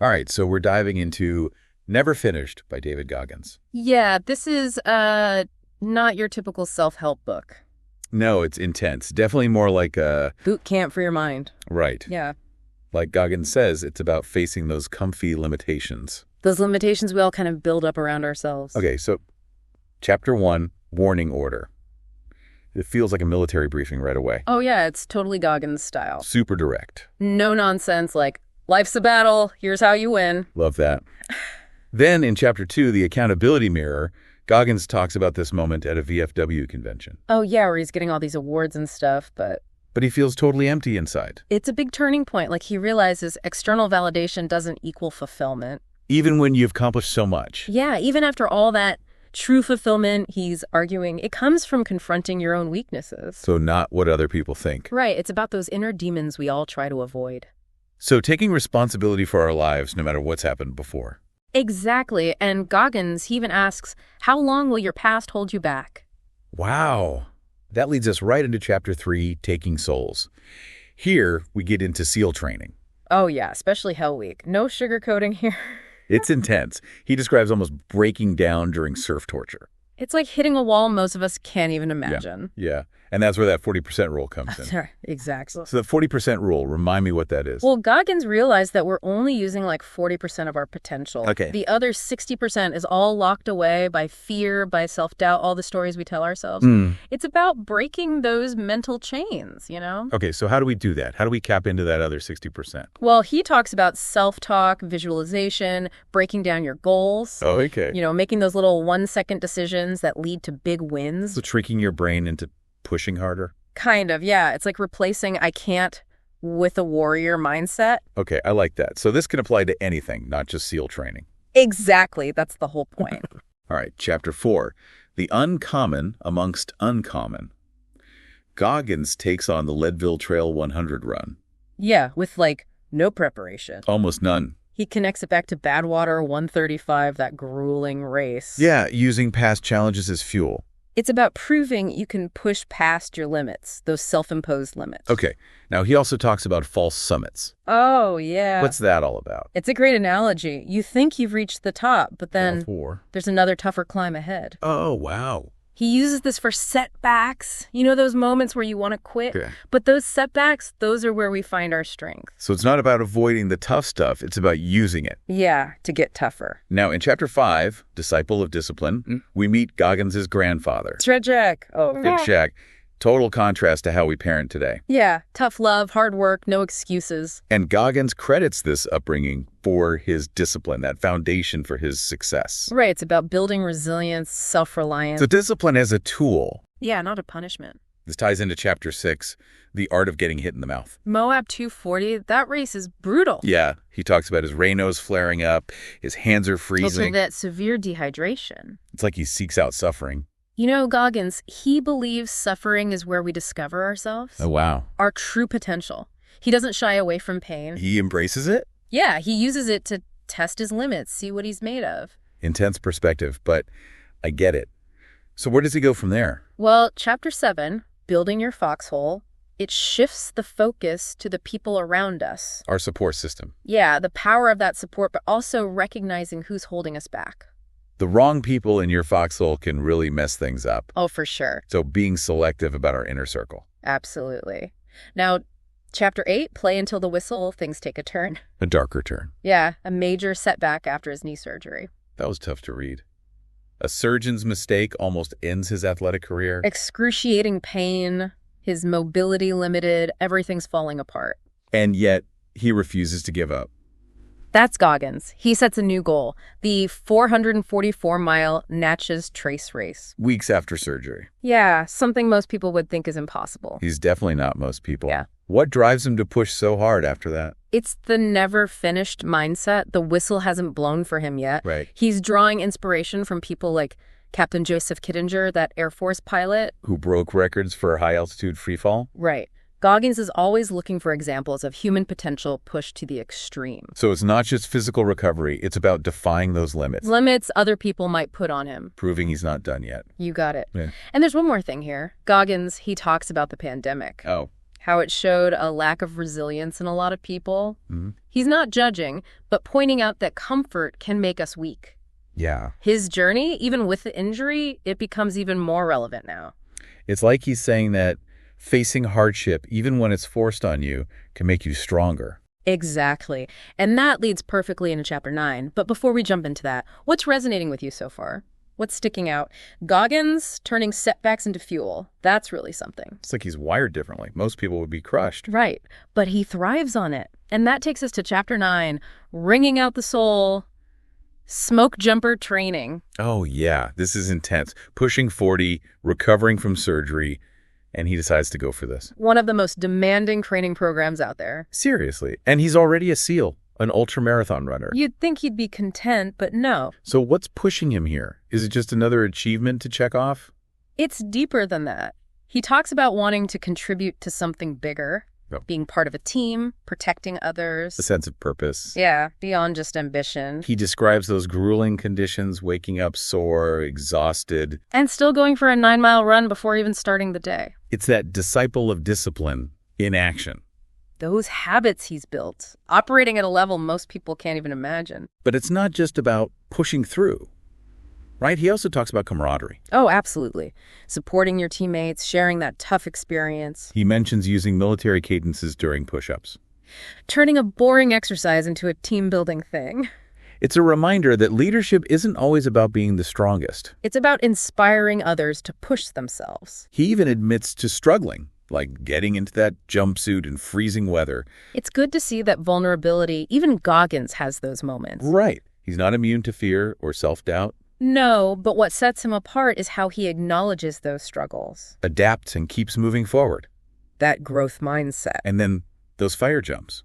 All right, so we're diving into Never Finished by David Goggins. Yeah, this is not your typical self-help book. No, it's intense. Definitely more like a... Boot camp for your mind. Right. Yeah. Like Goggins says, it's about facing those comfy limitations. Those limitations we all kind of build up around ourselves. Okay, so Chapter 1, Warning Order. It feels like a military briefing right away. Oh, yeah, it's totally Goggins style. Super direct. No nonsense like, life's a battle, here's how you win. Love that. Then in Chapter 2, The Accountability Mirror, Goggins talks about this moment at a VFW convention. Oh, yeah, where he's getting all these awards and stuff, but he feels totally empty inside. it's a big turning point. Like, he realizes external validation doesn't equal fulfillment. Even when you've accomplished so much. Yeah, even after all that true fulfillment, he's arguing, it comes from confronting your own weaknesses. So not what other people think. Right, it's about those inner demons we all try to avoid. So taking responsibility for our lives no matter what's happened before. Exactly, and Goggins, he even asks, how long will your past hold you back? Wow. That leads us right into Chapter 3, Taking Souls. Here, we get into SEAL training. Oh yeah, especially Hell Week. No sugarcoating here. It's intense. He describes almost breaking down during surf torture. It's like hitting a wall most of us can't even imagine. Yeah. And that's where that 40% rule comes in. Sorry, exactly. So the 40% rule, remind me what that is. Well, Goggins realized that we're only using like 40% of our potential. Okay. The other 60% is all locked away by fear, by self-doubt, all the stories we tell ourselves. It's about breaking those mental chains, you know? Okay, so how do we do that? How do we cap into that other 60%? Well, he talks about self-talk, visualization, breaking down your goals. Oh, okay. You know, making those little 1-second decisions that lead to big wins. So tricking your brain into pushing harder? Kind of, yeah. It's like replacing I can't with a warrior mindset. Okay, I like that. So this can apply to anything, not just SEAL training. Exactly. That's the whole point. All right, Chapter 4, The Uncommon Amongst Uncommon. Goggins takes on the Leadville Trail 100 run. Yeah, with like no preparation. Almost none. He connects it back to Badwater 135, that grueling race. Yeah, using past challenges as fuel. It's about proving you can push past your limits, those self-imposed limits. Okay, now he also talks about false summits. Oh, yeah. What's that all about? It's a great analogy. You think you've reached the top, but then there's another tougher climb ahead. Oh, wow. He uses this for setbacks. You know those moments where you want to quit? Okay. But those setbacks, those are where we find our strength. So it's not about avoiding the tough stuff, it's about using it. Yeah, to get tougher. Now, in Chapter 5, Disciple of Discipline, we meet Goggins' grandfather. Shredjack. Oh, Big Shack. Total contrast to how we parent today. yeah, tough love, hard work, no excuses. And Goggins credits this upbringing for his discipline, that foundation for his success. Right, it's about building resilience, self-reliance. So discipline as a tool. Yeah, not a punishment. This ties into Chapter 6, The Art of Getting Hit in the Mouth. Moab 240, that race is brutal. Yeah, he talks about his Raynaud's flaring up, his hands are Also freezing. that severe dehydration. It's like he seeks out suffering. You know, Goggins, he believes suffering is where we discover ourselves. Oh, wow. Our true potential. He doesn't shy away from pain. He embraces it? Yeah, he uses it to test his limits, see what he's made of. Intense perspective, but I get it. So where does he go from there? Well, Chapter 7, Building Your Foxhole, it shifts the focus to the people around us. Our support system. Yeah, the power of that support, but also recognizing who's holding us back. The wrong people in your foxhole can really mess things up. Oh, for sure. So being selective about our inner circle. Absolutely. Now, Chapter 8, Play Until the Whistle, things take a turn. A darker turn. Yeah, a major setback after his knee surgery. That was tough to read. A surgeon's mistake almost ends his athletic career. Excruciating pain, his mobility limited, everything's falling apart. And yet, he refuses to give up. That's Goggins. He sets a new goal, the 444-mile Natchez Trace Race. Weeks after surgery. Yeah, something most people would think is impossible. He's definitely not most people. Yeah. What drives him to push so hard after that? It's the never finished mindset. The whistle hasn't blown for him yet. Right. He's drawing inspiration from people like Captain Joseph Kittinger, that Air Force pilot. Who broke records for high-altitude freefall? Right. Goggins is always looking for examples of human potential pushed to the extreme. So it's not just physical recovery, it's about defying those limits. Limits other people might put on him. Proving he's not done yet. You got it. Yeah. And there's one more thing here. Goggins, he talks about the pandemic. Oh. how it showed a lack of resilience in a lot of people. Mm-hmm. He's not judging, but pointing out that comfort can make us weak. Yeah. His journey, even with the injury, it becomes even more relevant now. It's like he's saying that facing hardship, even when it's forced on you, can make you stronger. Exactly. And that leads perfectly into Chapter 9. But before we jump into that, what's resonating with you so far? What's sticking out? Goggins turning setbacks into fuel. That's really something. It's like he's wired differently. Most people would be crushed. Right. But he thrives on it. And that takes us to Chapter 9, wringing out the soul, smoke jumper training. Oh, yeah. This is intense. Pushing 40, recovering from surgery, and he decides to go for this. One of the most demanding training programs out there. Seriously. And he's already a SEAL, an ultramarathon runner. You'd think he'd be content, but no. So what's pushing him here? Is it just another achievement to check off? It's deeper than that. He talks about wanting to contribute to something bigger, being part of a team, protecting others. A sense of purpose. Yeah, beyond just ambition. He describes those grueling conditions, waking up sore, exhausted. And still going for a 9-mile run before even starting the day. It's that disciple of discipline in action. Those habits he's built, operating at a level most people can't even imagine. But it's not just about pushing through, right? He also talks about camaraderie. Oh, absolutely. Supporting your teammates, sharing that tough experience. He mentions using military cadences during push-ups. Turning a boring exercise into a team-building thing. It's a reminder that leadership isn't always about being the strongest. It's about inspiring others to push themselves. He even admits to struggling, like getting into that jumpsuit in freezing weather. It's good to see that vulnerability, even Goggins has those moments. Right. He's not immune to fear or self-doubt. No, but what sets him apart is how he acknowledges those struggles. Adapts and keeps moving forward. That growth mindset. And then those fire jumps.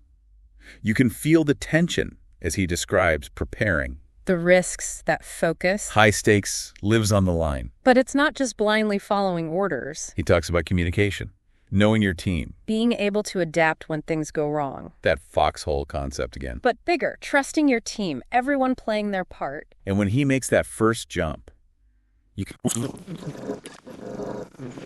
You can feel the tension as he describes preparing. The risks, that focus. High stakes, lives on the line. But it's not just blindly following orders. He talks about communication, knowing your team. Being able to adapt when things go wrong. That foxhole concept again. But bigger, trusting your team, everyone playing their part. And when he makes that first jump, you can...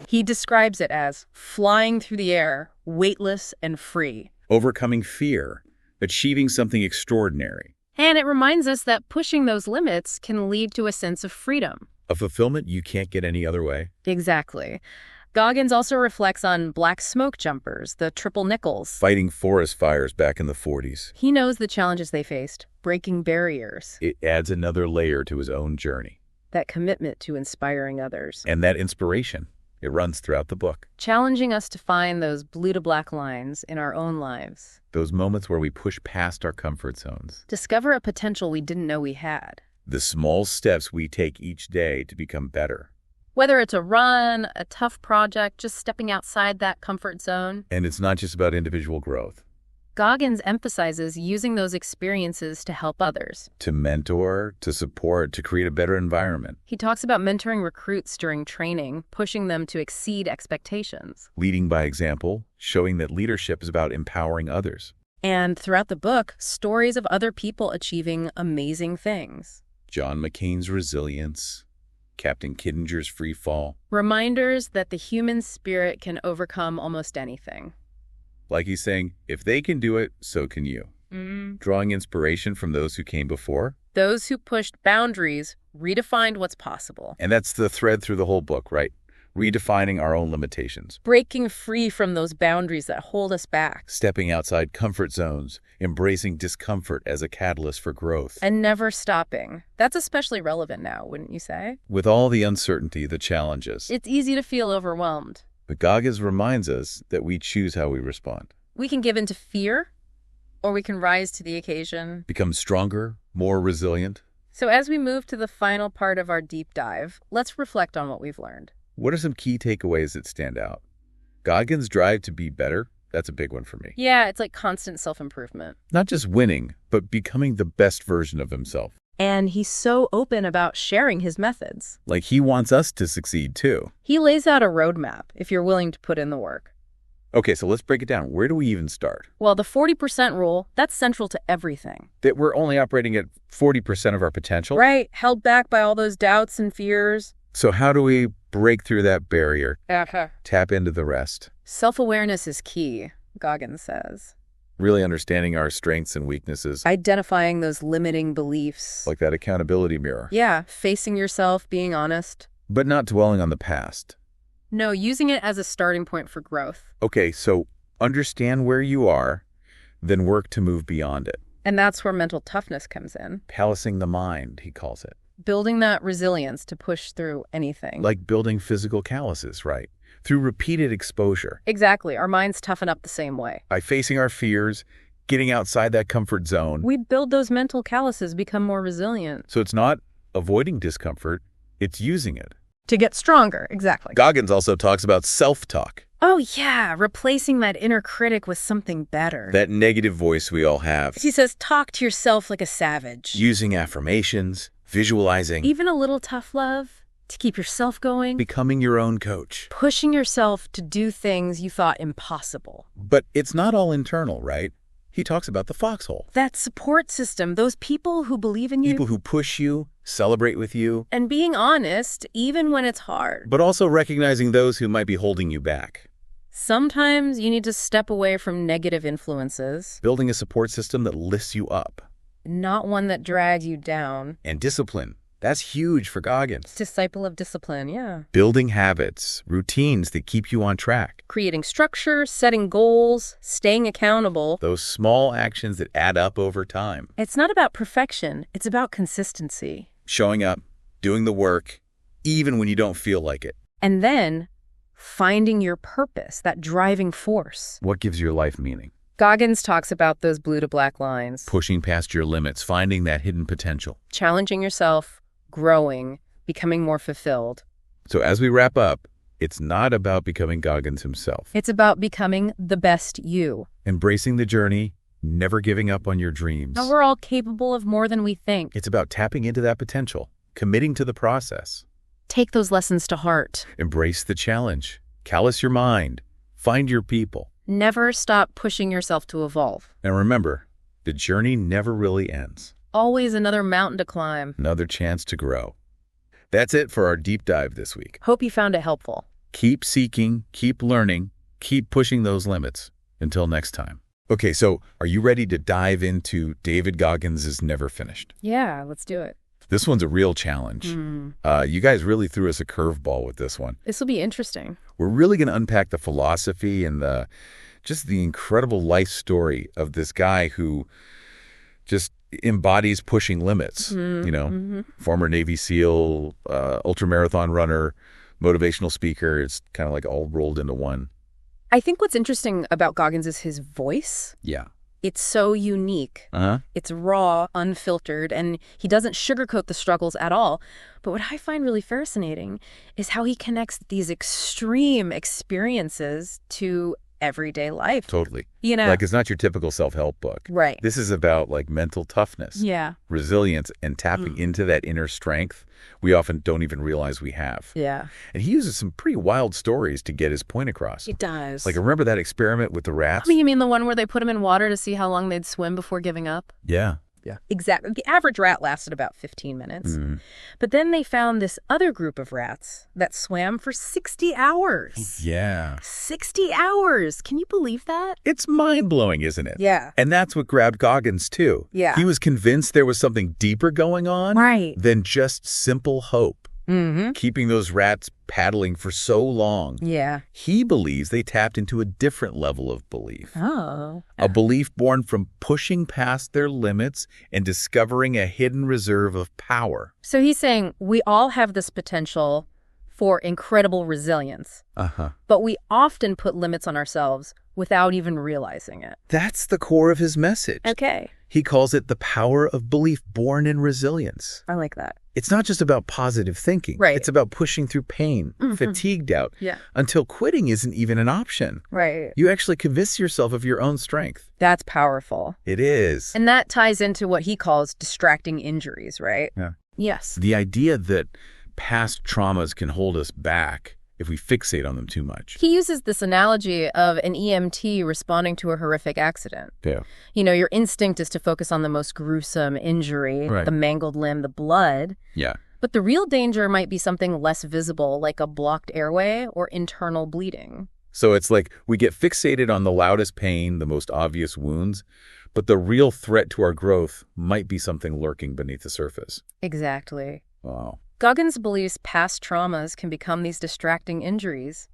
He describes it as flying through the air, weightless and free. Overcoming fear, achieving something extraordinary. And it reminds us that pushing those limits can lead to a sense of freedom. A fulfillment you can't get any other way. Exactly. Goggins also reflects on black smoke jumpers, the triple nickels. Fighting forest fires back in the 40s. He knows the challenges they faced, breaking barriers. It adds another layer to his own journey. That commitment to inspiring others. And that inspiration, it runs throughout the book. Challenging us to find those blue to black lines in our own lives. Those moments where we push past our comfort zones. Discover a potential we didn't know we had. The small steps we take each day to become better. Whether it's a run, a tough project, just stepping outside that comfort zone. And it's not just about individual growth. Goggins emphasizes using those experiences to help others. To mentor, to support, to create a better environment. He talks about mentoring recruits during training, pushing them to exceed expectations. Leading by example, showing that leadership is about empowering others. And throughout the book, stories of other people achieving amazing things. John McCain's resilience, Captain Kittinger's free fall. Reminders that the human spirit can overcome almost anything. Like he's saying, if they can do it, so can you. Drawing inspiration from those who came before. Those who pushed boundaries, redefined what's possible. And that's the thread through the whole book, right? Redefining our own limitations. Breaking free from those boundaries that hold us back. Stepping outside comfort zones, embracing discomfort as a catalyst for growth. And never stopping. That's especially relevant now, wouldn't you say? With all the uncertainty, the challenges. It's easy to feel overwhelmed. But Goggins reminds us that we choose how we respond. We can give in to fear, or we can rise to the occasion. Become stronger, more resilient. So as we move to the final part of our deep dive, let's reflect on what we've learned. What are some key takeaways that stand out? Goggins' drive to be better, that's a big one for me. Yeah, it's like constant self-improvement. Not just winning, but becoming the best version of himself. And he's so open about sharing his methods. Like he wants us to succeed too. He lays out a roadmap if you're willing to put in the work. Okay, so let's break it down. Where do we even start? Well, the 40% rule, that's central to everything. That we're only operating at 40% of our potential? Right, held back by all those doubts and fears. So how do we break through that barrier? Uh-huh. Tap into the rest. Self-awareness is key, Goggins says. Really understanding our strengths and weaknesses. Identifying those limiting beliefs. Like that accountability mirror. Yeah, facing yourself, being honest. But not dwelling on the past. No, using it as a starting point for growth. Okay, so understand where you are, then work to move beyond it. And that's where mental toughness comes in. Callousing the mind, he calls it. Building that resilience to push through anything. Like building physical calluses, right? Through repeated exposure. Exactly. Our minds toughen up the same way. By facing our fears, getting outside that comfort zone. We build those mental calluses, become more resilient. So it's not avoiding discomfort, it's using it. To get stronger, exactly. Goggins also talks about self-talk. Oh, yeah, replacing that inner critic with something better. That negative voice we all have. He says, talk to yourself like a savage. Using affirmations, visualizing. Even a little tough love to keep yourself going. Becoming your own coach. Pushing yourself to do things you thought impossible. But it's not all internal, right? He talks about the foxhole. That support system, those people who believe in you. People who push you, celebrate with you. And being honest, even when it's hard. But also recognizing those who might be holding you back. Sometimes you need to step away from negative influences. Building a support system that lifts you up. Not one that drags you down. And discipline. That's huge for Goggins. Disciple of discipline, yeah. Building habits, routines that keep you on track. Creating structure, setting goals, staying accountable. Those small actions that add up over time. It's not about perfection. It's about consistency. Showing up, doing the work, even when you don't feel like it. And then finding your purpose, that driving force. What gives your life meaning? Goggins talks about those blue to black lines. Pushing past your limits, finding that hidden potential. Challenging yourself, growing, becoming more fulfilled. So as we wrap up, it's not about becoming Goggins himself. It's about becoming the best you. Embracing the journey, never giving up on your dreams. Now, we're all capable of more than we think. It's about tapping into that potential, committing to the process. Take those lessons to heart. Embrace the challenge. Callous your mind. Find your people. Never stop pushing yourself to evolve. And remember, the journey never really ends. Always another mountain to climb. Another chance to grow. That's it for our deep dive this week. Hope you found it helpful. Keep seeking, keep learning, keep pushing those limits. Until next time. Okay, so are you ready to dive into David Goggins' Never Finished? Yeah, let's do it. This one's a real challenge. You guys really threw us a curveball with this one. This will be interesting. We're really going to unpack the philosophy and just the incredible life story of this guy who just embodies pushing limits. Former Navy SEAL, ultramarathon runner, motivational speaker. It's kind of like all rolled into one. I think what's interesting about Goggins is his voice. Yeah. It's so unique. It's raw, unfiltered, and he doesn't sugarcoat the struggles at all. But what I find really fascinating is how he connects these extreme experiences to everyday life. Totally. Like it's not your typical self-help book. Right. This is about like mental toughness. Yeah. Resilience and tapping into that inner strength we often don't even realize we have. Yeah. And he uses some pretty wild stories to get his point across. He does. Like, remember that experiment with the rats? You mean the one where they put them in water to see how long they'd swim before giving up? Yeah. Yeah. Exactly. The average rat lasted about 15 minutes. But then they found this other group of rats that swam for 60 hours. Yeah. 60 hours. Can you believe that? It's mind-blowing, isn't it? Yeah. And that's what grabbed Goggins, too. Yeah. He was convinced there was something deeper going on than just simple hope. Keeping those rats paddling for so long. Yeah. He believes they tapped into a different level of belief. Oh. A belief born from pushing past their limits and discovering a hidden reserve of power. So he's saying we all have this potential for incredible resilience. But we often put limits on ourselves without even realizing it. That's the core of his message. Okay. He calls it the power of belief born in resilience. I like that. It's not just about positive thinking. Right. It's about pushing through pain, fatigued out, until quitting isn't even an option. Right. You actually convince yourself of your own strength. That's powerful. It is. And that ties into what he calls distracting injuries, right? Yeah. Yes. The idea that past traumas can hold us back if we fixate on them too much. He uses this analogy of an EMT responding to a horrific accident. Yeah. Your instinct is to focus on the most gruesome injury, the mangled limb, the blood. Yeah. But the real danger might be something less visible, like a blocked airway or internal bleeding. So it's like we get fixated on the loudest pain, the most obvious wounds, but the real threat to our growth might be something lurking beneath the surface. Exactly. Wow. Goggins believes past traumas can become these distracting injuries.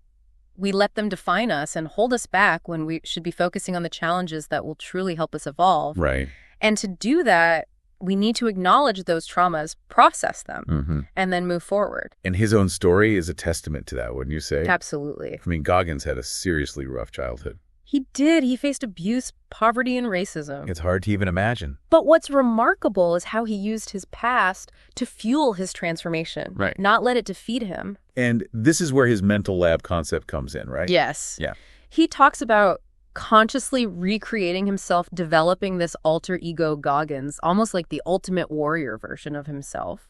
We let them define us and hold us back when we should be focusing on the challenges that will truly help us evolve. Right. And to do that, we need to acknowledge those traumas, process them, and then move forward. And his own story is a testament to that, wouldn't you say? Absolutely. I mean, Goggins had a seriously rough childhood. He did. He faced abuse, poverty, and racism. It's hard to even imagine. But what's remarkable is how he used his past to fuel his transformation, Right. not let it defeat him. And this is where his mental lab concept comes in, right? Yes. Yeah. He talks about consciously recreating himself, developing this alter ego Goggins, almost like the ultimate warrior version of himself.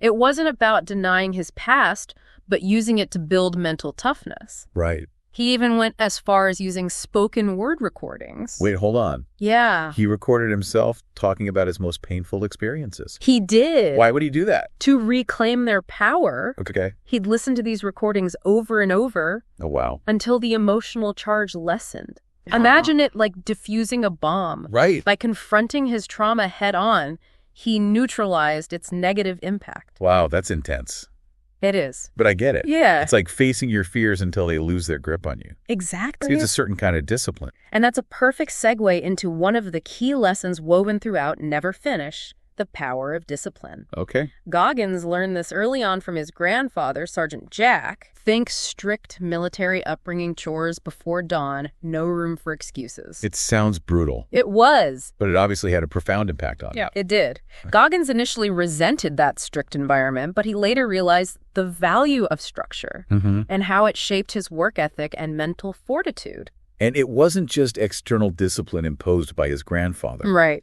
It wasn't about denying his past, but using it to build mental toughness. Right. He even went as far as using spoken word recordings. Wait, hold on. Yeah. He recorded himself talking about his most painful experiences. He did. Why would he do that? To reclaim their power. Okay. He'd listen to these recordings over and over. Oh, wow. Until the emotional charge lessened. Imagine it like diffusing a bomb. Right. By confronting his trauma head on, he neutralized its negative impact. Wow, that's intense. It is. But I get it. Yeah. It's like facing your fears until they lose their grip on you. Exactly. It's a certain kind of discipline. And that's a perfect segue into one of the key lessons woven throughout Never Finish, the power of discipline. Okay. Goggins learned this early on from his grandfather, Sergeant Jack. Think strict military upbringing, chores before dawn, no room for excuses. It sounds brutal. It was. But it obviously had a profound impact on him. It did. Goggins initially resented that strict environment, but he later realized the value of structure and how it shaped his work ethic and mental fortitude. And it wasn't just external discipline imposed by his grandfather. Right.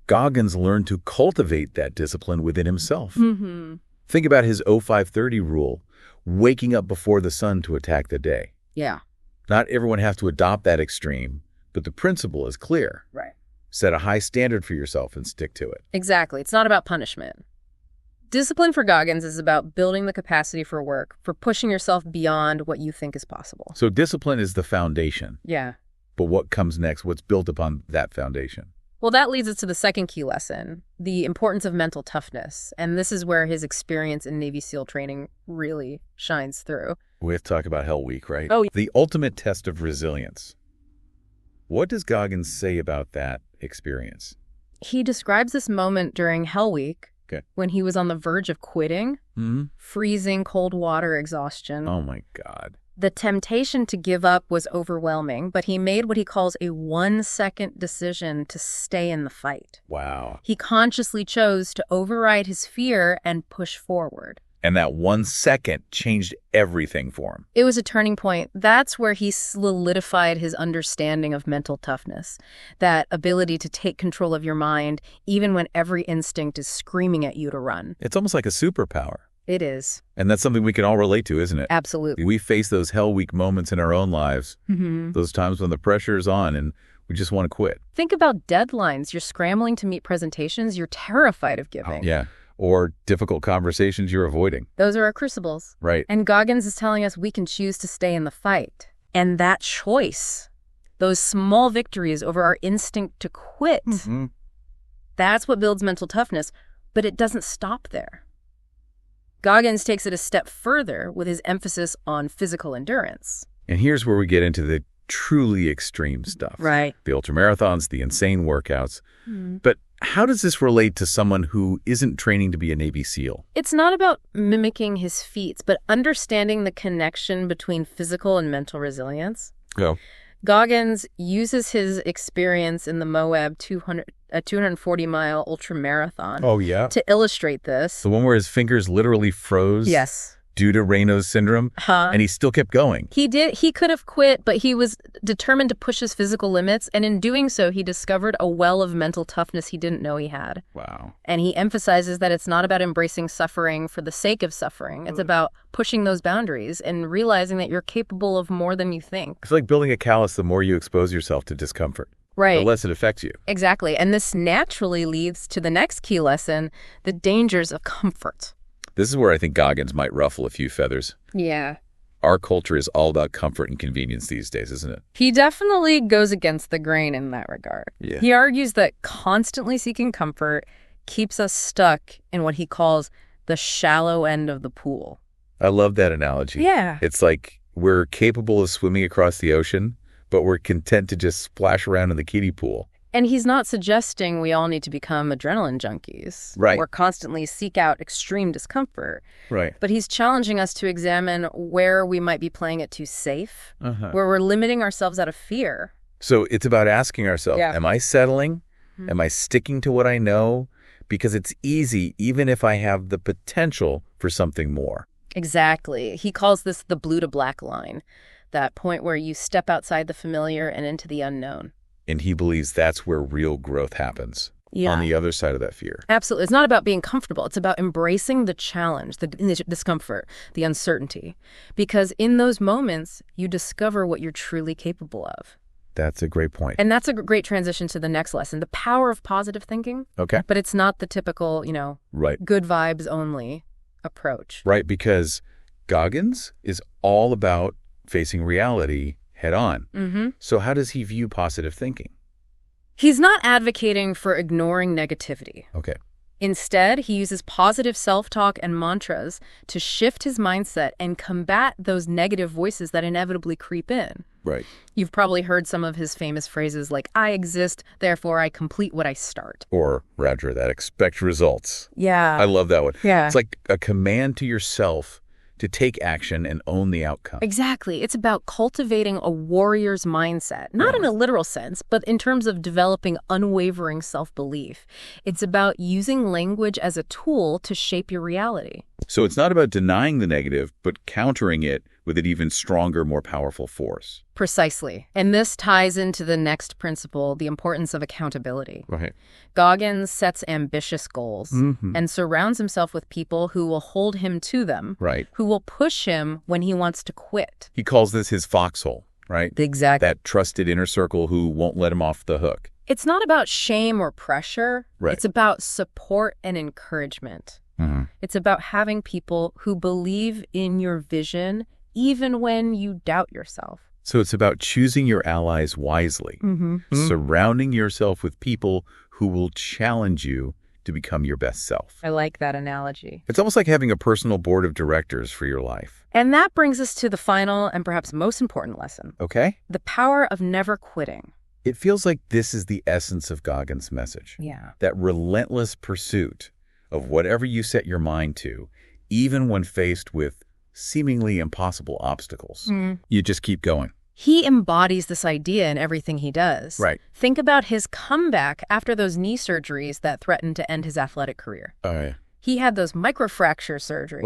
Goggins learned to cultivate that discipline within himself. Think about his 0530 rule, waking up before the sun to attack the day. Yeah. Not everyone has to adopt that extreme, but the principle is clear. Right. Set a high standard for yourself and stick to it. Exactly. It's not about punishment. Discipline for Goggins is about building the capacity for work, for pushing yourself beyond what you think is possible. So discipline is the foundation. Yeah. But what comes next? What's built upon that foundation? Well, that leads us to the second key lesson, the importance of mental toughness. And this is where his experience in Navy SEAL training really shines through. We have to talk about Hell Week, right? Oh, the ultimate test of resilience. What does Goggins say about that experience? He describes this moment during Hell Week when he was on the verge of quitting, freezing, cold water exhaustion. Oh, my God. The temptation to give up was overwhelming, but he made what he calls a 1-second decision to stay in the fight. Wow. He consciously chose to override his fear and push forward. And that 1 second changed everything for him. It was a turning point. That's where he solidified his understanding of mental toughness, that ability to take control of your mind, even when every instinct is screaming at you to run. It's almost like a superpower. It is. And that's something we can all relate to, isn't it? Absolutely. We face those Hell Week moments in our own lives, those times when the pressure is on and we just want to quit. Think about deadlines. You're scrambling to meet presentations you're terrified of giving. Yeah. Or difficult conversations you're avoiding. Those are our crucibles. Right. And Goggins is telling us we can choose to stay in the fight. And that choice, those small victories over our instinct to quit, that's what builds mental toughness. But it doesn't stop there. Goggins takes it a step further with his emphasis on physical endurance. And here's where we get into the truly extreme stuff. Right. The ultramarathons, the insane workouts. But how does this relate to someone who isn't training to be a Navy SEAL? It's not about mimicking his feats, but understanding the connection between physical and mental resilience. Go. Goggins uses his experience in the Moab 240-mile ultramarathon Oh, yeah? to illustrate this. The one where his fingers literally froze? Yes. Due to Raynaud's syndrome? And he still kept going. He did. He could have quit, but he was determined to push his physical limits. And in doing so, he discovered a well of mental toughness he didn't know he had. Wow. And he emphasizes that it's not about embracing suffering for the sake of suffering. It's about pushing those boundaries and realizing that you're capable of more than you think. It's like building a callus. The more you expose yourself to discomfort, right, the less it affects you. Exactly. And this naturally leads to the next key lesson, the dangers of comfort. This is where I think Goggins might ruffle a few feathers. Yeah. Our culture is all about comfort and convenience these days, isn't it? He definitely goes against the grain in that regard. Yeah. He argues that constantly seeking comfort keeps us stuck in what he calls the shallow end of the pool. I love that analogy. Yeah. It's like we're capable of swimming across the ocean, but we're content to just splash around in the kiddie pool. And he's not suggesting we all need to become adrenaline junkies. Right. Or constantly seek out extreme discomfort. Right. But he's challenging us to examine where we might be playing it too safe, where we're limiting ourselves out of fear. So it's about asking ourselves, am I settling? Am I sticking to what I know? Because it's easy, even if I have the potential for something more. Exactly. He calls this the blue to black line, that point where you step outside the familiar and into the unknown. And he believes that's where real growth happens, on the other side of that fear. Absolutely. It's not about being comfortable. It's about embracing the challenge, the discomfort, the uncertainty. Because in those moments, you discover what you're truly capable of. That's a great point. And that's a great transition to the next lesson, the power of positive thinking. Okay. But it's not the typical, good vibes only approach. Right, because Goggins is all about facing reality head on. So how does he view positive thinking? He's not advocating for ignoring negativity. Okay. Instead, he uses positive self-talk and mantras to shift his mindset and combat those negative voices that inevitably creep in. Right. You've probably heard some of his famous phrases like, I exist, therefore I complete what I start. Or, Roger, that expect results. Yeah. I love that one. Yeah. It's like a command to yourself to take action and own the outcome. Exactly. It's about cultivating a warrior's mindset, not in a literal sense, but in terms of developing unwavering self-belief. It's about using language as a tool to shape your reality. So it's not about denying the negative, but countering it with an even stronger, more powerful force. Precisely. And this ties into the next principle, the importance of accountability. Right. Goggins sets ambitious goals and surrounds himself with people who will hold him to them, who will push him when he wants to quit. He calls this his foxhole, right? Exactly. That trusted inner circle who won't let him off the hook. It's not about shame or pressure. Right. It's about support and encouragement. It's about having people who believe in your vision even when you doubt yourself. So it's about choosing your allies wisely, surrounding yourself with people who will challenge you to become your best self. I like that analogy. It's almost like having a personal board of directors for your life. And that brings us to the final and perhaps most important lesson. Okay. The power of never quitting. It feels like this is the essence of Goggins' message. Yeah. That relentless pursuit of whatever you set your mind to, even when faced with seemingly impossible obstacles. You just keep going. He embodies this idea in everything he does. Right. Think about his comeback after those knee surgeries that threatened to end his athletic career. Oh, yeah. He had those microfracture surgery,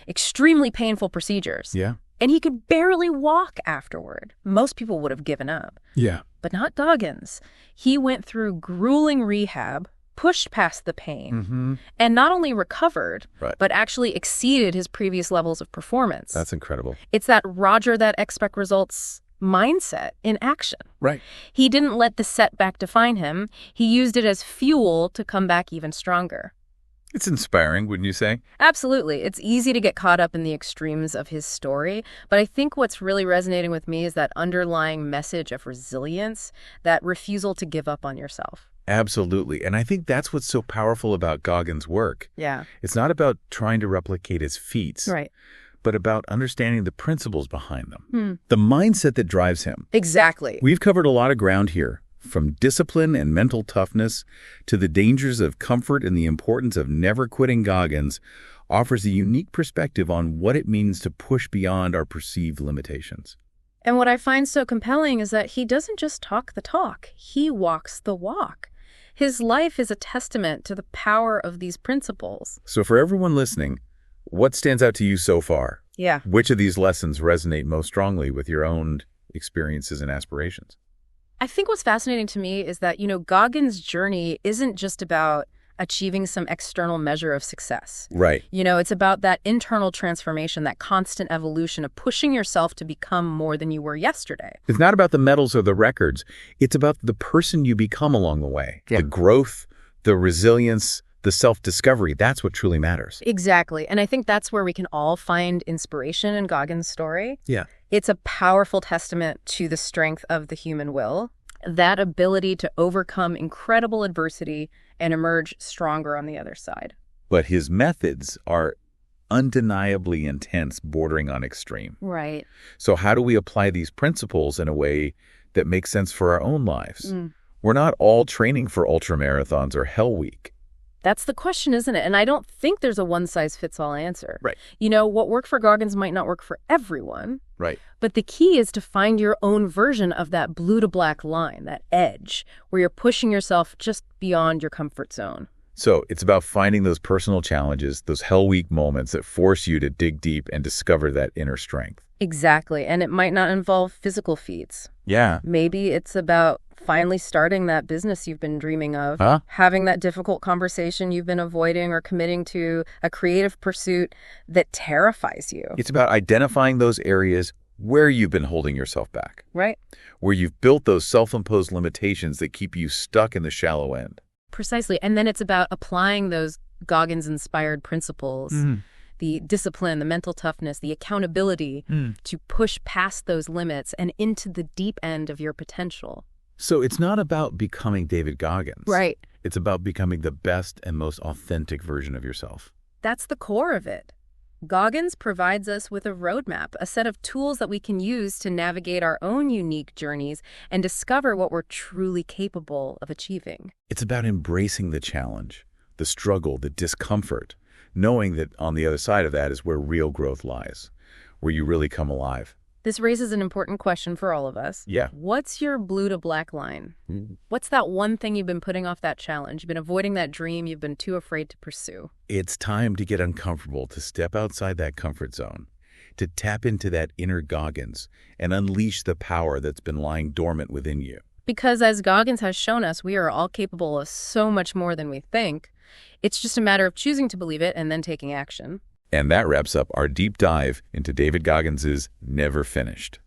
extremely painful procedures. Yeah. And he could barely walk afterward. Most people would have given up. Yeah. But not Goggins. He went through grueling rehab, pushed past the pain, and not only recovered, but actually exceeded his previous levels of performance. That's incredible. It's that Roger that expect results mindset in action. Right. He didn't let the setback define him. He used it as fuel to come back even stronger. It's inspiring, wouldn't you say? Absolutely. It's easy to get caught up in the extremes of his story, but I think what's really resonating with me is that underlying message of resilience, that refusal to give up on yourself. Absolutely. And I think that's what's so powerful about Goggins' work. Yeah. It's not about trying to replicate his feats, Right. but about understanding the principles behind them, the mindset that drives him. Exactly. We've covered a lot of ground here, from discipline and mental toughness to the dangers of comfort and the importance of never quitting. Goggins offers a unique perspective on what it means to push beyond our perceived limitations. And what I find so compelling is that he doesn't just talk the talk, he walks the walk. His life is a testament to the power of these principles. So for everyone listening, what stands out to you so far? Yeah. Which of these lessons resonate most strongly with your own experiences and aspirations? I think what's fascinating to me is that, Goggins' journey isn't just about achieving some external measure of success. Right. It's about that internal transformation, that constant evolution of pushing yourself to become more than you were yesterday. It's not about the medals or the records. It's about the person you become along the way. Yeah. The growth, the resilience, the self-discovery, that's what truly matters. Exactly. And I think that's where we can all find inspiration in Goggins' story. Yeah. It's a powerful testament to the strength of the human will, that ability to overcome incredible adversity and emerge stronger on the other side. But his methods are undeniably intense, bordering on extreme. Right. So how do we apply these principles in a way that makes sense for our own lives? We're not all training for ultramarathons or Hell Week. That's the question, isn't it? And I don't think there's a one-size-fits-all answer. Right. You know, what worked for Goggins might not work for everyone. Right. But the key is to find your own version of that blue to black line, that edge, where you're pushing yourself just beyond your comfort zone. So it's about finding those personal challenges, those Hell Week moments that force you to dig deep and discover that inner strength. Exactly. And it might not involve physical feats. Yeah. Maybe it's about finally starting that business you've been dreaming of, having that difficult conversation you've been avoiding, or committing to a creative pursuit that terrifies you. It's about identifying those areas where you've been holding yourself back. Right. Where you've built those self-imposed limitations that keep you stuck in the shallow end. Precisely. And then it's about applying those Goggins-inspired principles, the discipline, the mental toughness, the accountability to push past those limits and into the deep end of your potential. So it's not about becoming David Goggins. Right. It's about becoming the best and most authentic version of yourself. That's the core of it. Goggins provides us with a roadmap, a set of tools that we can use to navigate our own unique journeys and discover what we're truly capable of achieving. It's about embracing the challenge, the struggle, the discomfort, knowing that on the other side of that is where real growth lies, where you really come alive. This raises an important question for all of us. Yeah. What's your blue to black line? What's that one thing you've been putting off that challenge? You've been avoiding that dream you've been too afraid to pursue. It's time to get uncomfortable, to step outside that comfort zone, to tap into that inner Goggins and unleash the power that's been lying dormant within you. Because as Goggins has shown us, we are all capable of so much more than we think. It's just a matter of choosing to believe it and then taking action. And that wraps up our deep dive into David Goggins' Never Finished.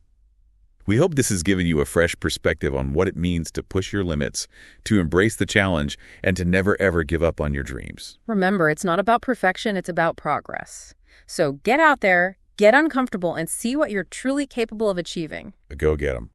We hope this has given you a fresh perspective on what it means to push your limits, to embrace the challenge, and to never ever give up on your dreams. Remember, it's not about perfection, it's about progress. So get out there, get uncomfortable, and see what you're truly capable of achieving. Go get 'em.